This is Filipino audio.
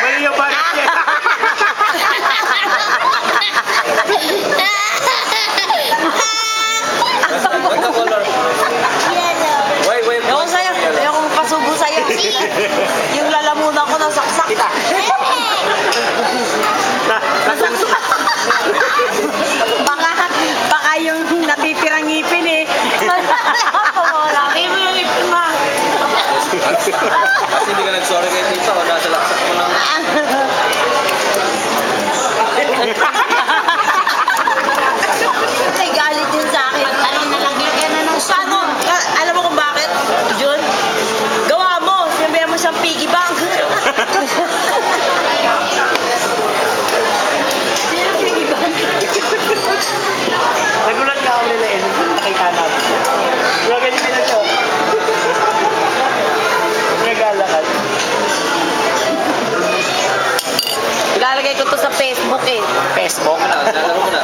Mali yung bakit niya. Ewan sa'yo, ewan kong pasubo sa'yo. Yung lalamunan ko nasaksak. Baka yung natitirang ngipin eh. Laki mo yung ngipin mo. Kasi hindi ka nag-sorry kay Tita o nasa laksak mo ng... Ay, galit yun sa akin. Ano, nalagyan ka na ng paano? Alam mo kung bakit, Jun? Gawa mo. Sinabihan mo siyang piggy bank. Sino piggy bank? Nagulat ka ako nila eh. Nakita namin. Yung ganyan na siya. Nagalakad. Ilalagay ko to sa Facebook eh. Facebook. Lalaro mo na.